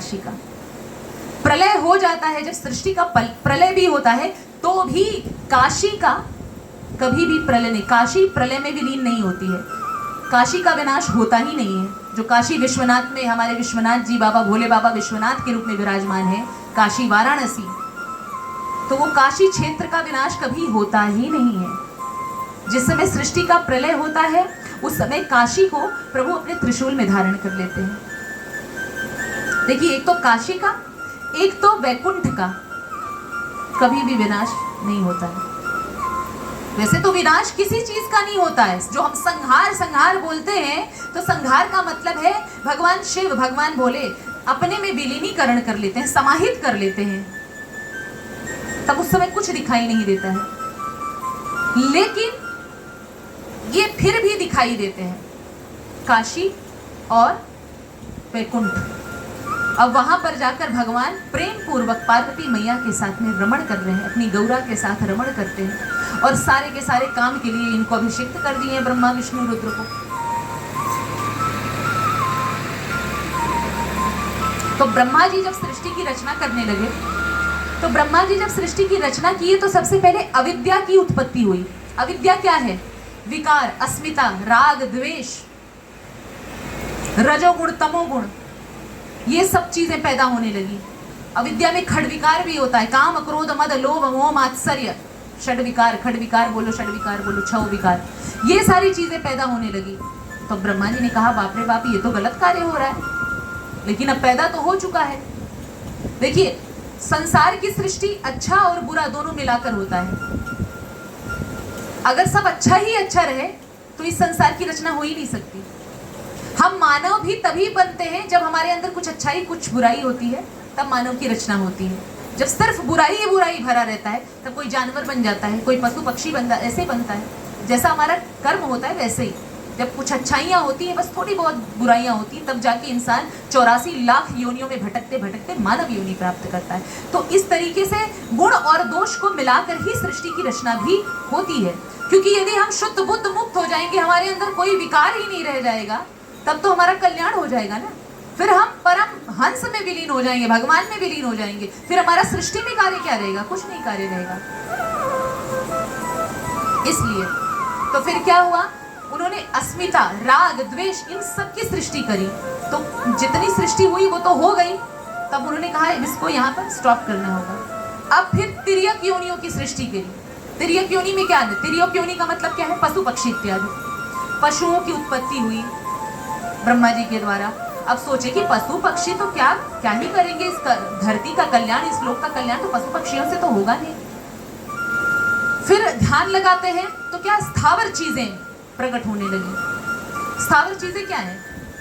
काशी का। प्रलय हो जाता है, जब सृष्टि का प्रलय भी होता है तो भी काशी का कभी भी प्रलय नहीं, काशी प्रलय में विलीन नहीं होती है, काशी का विनाश होता ही नहीं है। जो काशी विश्वनाथ में हमारे विश्वनाथ जी बाबा, भोले बाबा विश्वनाथ के रूप में विराजमान है, काशी वाराणसी, तो वो काशी क्षेत्र का विनाश कभी होता ही नहीं है। जिस समय सृष्टि का प्रलय होता है उस समय काशी को प्रभु अपने त्रिशूल में धारण कर लेते हैं। देखिए, एक तो काशी का, एक तो वैकुंठ का कभी भी विनाश नहीं होता है। वैसे तो विनाश किसी चीज का नहीं होता है। जो हम संहार बोलते हैं, तो संहार का मतलब है भगवान शिव, भगवान भोले अपने में विलीनीकरण कर लेते हैं, समाहित कर लेते हैं, तब उस समय कुछ दिखाई नहीं देता है। लेकिन ये फिर भी दिखाई देते हैं, काशी और वैकुंठ। अब वहां पर जाकर भगवान प्रेम पूर्वक पार्वती मैया के साथ में रमण कर रहे हैं, अपनी गौरा के साथ रमण करते हैं, और सारे के सारे काम के लिए इनको अभिषिक्त कर दिए ब्रह्मा विष्णु रुद्र को। तो ब्रह्मा जी जब सृष्टि की रचना करने लगे, तो ब्रह्मा जी जब सृष्टि की रचना की तो सबसे पहले अविद्या की उत्पत्ति हुई। अविद्या क्या है? विकार, अस्मिता, राग, द्वेष, रजोगुण, तमोगुण, ये सब चीजें पैदा होने लगी। अविद्या में खड विकार भी होता है, काम, क्रोध, मद, लोभ, मोह, मात्सर्य, षड विकार, खड विकार बोलो, षड विकार बोलो, छह विकार, ये सारी चीजें पैदा होने लगी। तो ब्रह्मा जी ने कहा, बाप रे बाप, ये तो गलत कार्य हो रहा है, लेकिन अब पैदा तो हो चुका है। देखिए, संसार की सृष्टि अच्छा और बुरा दोनों मिलाकर होता है। अगर सब अच्छा ही अच्छा रहे तो इस संसार की रचना हो ही नहीं सकती। हम मानव भी तभी बनते हैं जब हमारे अंदर कुछ अच्छाई कुछ बुराई होती है, तब मानव की रचना होती है। जब सिर्फ बुराई ही बुराई भरा रहता है तब कोई जानवर बन जाता है, कोई पशु पक्षी बनता, ऐसे बनता है। जैसा हमारा कर्म होता है वैसे ही जब कुछ अच्छाइयाँ होती हैं, बस थोड़ी बहुत बुराइयाँ होती हैं, तब जाके इंसान 84 लाख योनियों में भटकते भटकते मानव योनि प्राप्त करता है। तो इस तरीके से गुण और दोष को मिलाकर ही सृष्टि की रचना भी होती है। क्योंकि यदि हम शुद्ध बुद्ध मुक्त हो जाएंगे, हमारे अंदर कोई विकार ही नहीं रह जाएगा, तब तो हमारा कल्याण हो जाएगा ना। फिर हम परम हंस में विलीन हो जाएंगे, भगवान में विलीन हो जाएंगे, फिर हमारा सृष्टि में कार्य क्या रहेगा? कुछ नहीं कार्य रहेगा। इसलिए तो फिर क्या हुआ, उन्होंने अस्मिता, राग, द्वेष, इन सब की सृष्टि करी। तो जितनी सृष्टि हुई वो तो हो गई, तब उन्होंने कहा इसको यहाँ पर स्टॉप करना होगा। अब फिर तिर्यक योनियों की सृष्टि करी। तिर्यक योनि में क्या है? तिर्यक योनि का मतलब क्या है? पशु पक्षी इत्यादि, पशुओं की उत्पत्ति हुई ब्रह्मा जी के द्वारा। अब सोचे कि पशु पक्षी तो क्या ही करेंगे, इस धरती का कल्याण, इस लोक का कल्याण तो पशु पक्षियों से तो होगा नहीं। फिर ध्यान लगाते हैं तो क्या स्थावर चीजें प्रकट होने लगी। स्थावर चीजें क्या है?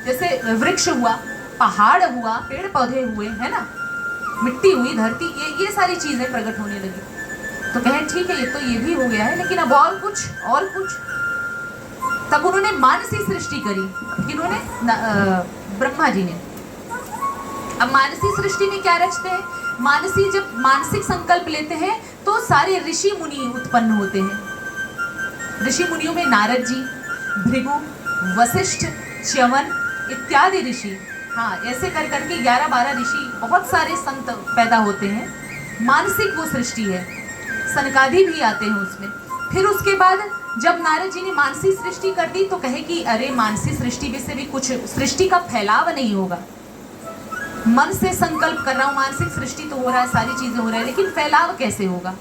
जैसे वृक्ष हुआ, पहाड़ हुआ, पेड़ पौधे हुए, है ना, मिट्टी हुई, धरती, ये सारी चीजें प्रकट होने लगी। तो कहें ठीक है, ये भी हो गया है, लेकिन अब और कुछ। तब उन्होंने मानसी सृष्टि करी। किन्होंने? ब्रह्मा जी ने। अब मानसी सृष्टि में क्या रचते हैं? मानसी जब मानसिक संकल्प लेते हैं तो सारे ऋषि मुनि उत्पन्न होते हैं। ऋषि मुनियों में नारद जी, भृगु, वशिष्ठ, च्यवन इत्यादि ऋषि, हाँ, ऐसे कर करके 11-12 ऋषि, बहुत सारे संत पैदा होते हैं। मानसिक वो सृष्टि है, सनकादि भी आते हैं उसमें। फिर उसके बाद जब नारद जी ने मानसी सृष्टि कर दी तो कहे कि अरे, मानसी सृष्टि में से भी कुछ सृष्टि का फैलाव नहीं होगा। मन से संकल्प कर रहा हूं, मानसिक सृष्टि तो हो रहा है, सारी चीजें हो रही है, लेकिन फैलाव कैसे होगा?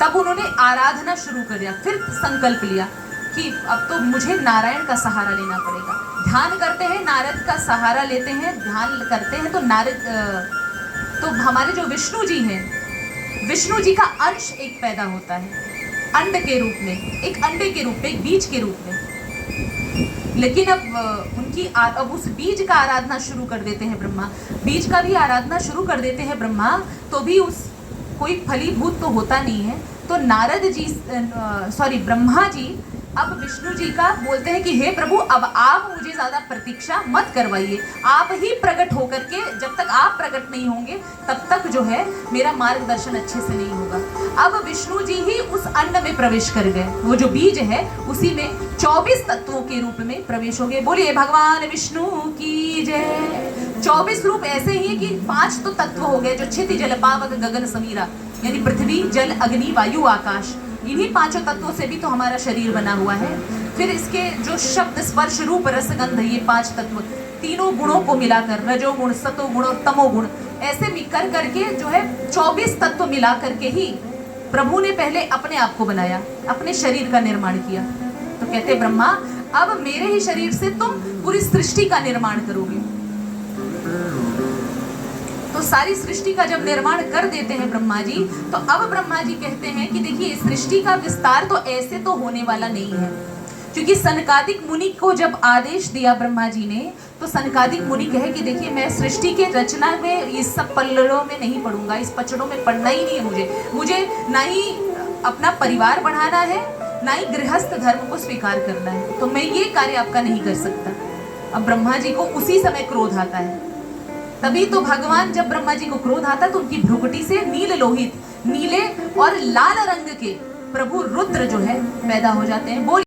तब उन्होंने आराधना शुरू कर दिया। फिर संकल्प लिया कि अब तो मुझे नारायण का सहारा लेना पड़ेगा। ध्यान करते हैं, नारद का सहारा लेते हैं, ध्यान करते हैं, तो नारद, तो हमारे जो विष्णु जी हैं, विष्णु जी का अंश एक पैदा होता है अंड के रूप में, एक अंडे के रूप में, एक बीज के रूप में। लेकिन अब उस बीज का आराधना शुरू कर देते हैं ब्रह्मा, बीज का भी आराधना शुरू कर देते हैं ब्रह्मा, तो भी उस कोई फलीभूत तो होता नहीं है। तो नारद जी, ब्रह्मा जी अब विष्णु जी का बोलते हैं कि हे प्रभु, अब आप मुझे ज्यादा प्रतीक्षा मत करवाइए, आप ही प्रकट होकर के, जब तक आप प्रकट नहीं होंगे तब तक जो है मेरा मार्गदर्शन अच्छे से नहीं होगा। अब विष्णु जी ही उस अन्न में प्रवेश कर गए। वो जो बीज है उसी में 24 तत्वों के रूप में प्रवेश हो गए। बोलिए भगवान विष्णु की जय। 24 रूप ऐसे ही है कि 5 तो तत्व हो गए जो क्षिति जल पावक गगन समीरा, यानी पृथ्वी जल अग्नि वायु आकाश, इन्हीं 5 तत्वों से भी तो हमारा शरीर बना हुआ है। फिर इसके जो शब्द स्पर्श रूप रसगंध, ये 5 तत्व तीनों गुणों को मिलाकर, रजोगुण सतोगुण और तमोगुण, ऐसे कर करके जो है 24 तत्व मिला करके ही प्रभु ने पहले अपने आप को बनाया, अपने शरीर का निर्माण किया। तो कहते ब्रह्मा अब मेरे ही शरीर से तुम पूरी सृष्टि का निर्माण करोगे। तो सारी सृष्टि का जब निर्माण कर देते हैं ब्रह्मा जी, तो अब ब्रह्मा जी कहते हैं कि देखिए सृष्टि का विस्तार तो ऐसे तो होने वाला नहीं है, क्योंकि सनकादिक मुनि को जब आदेश दिया ब्रह्मा जी ने, तो सनकादिक मुनि कहे कि देखिए मैं सृष्टि के रचना में इस सब पल्लड़ों में नहीं पढ़ूंगा, इस पचड़ों में पढ़ना ही नहीं है मुझे ना ही अपना परिवार बढ़ाना है, ना ही गृहस्थ धर्म को स्वीकार करना है, तो मैं ये कार्य आपका नहीं कर सकता। अब ब्रह्मा जी को उसी समय क्रोध आता है। तभी तो भगवान, जब ब्रह्मा जी को क्रोध आता है तो उनकी भ्रुकुटी से नील लोहित, नीले और लाल रंग के प्रभु रुद्र जो है पैदा हो जाते हैं। बोल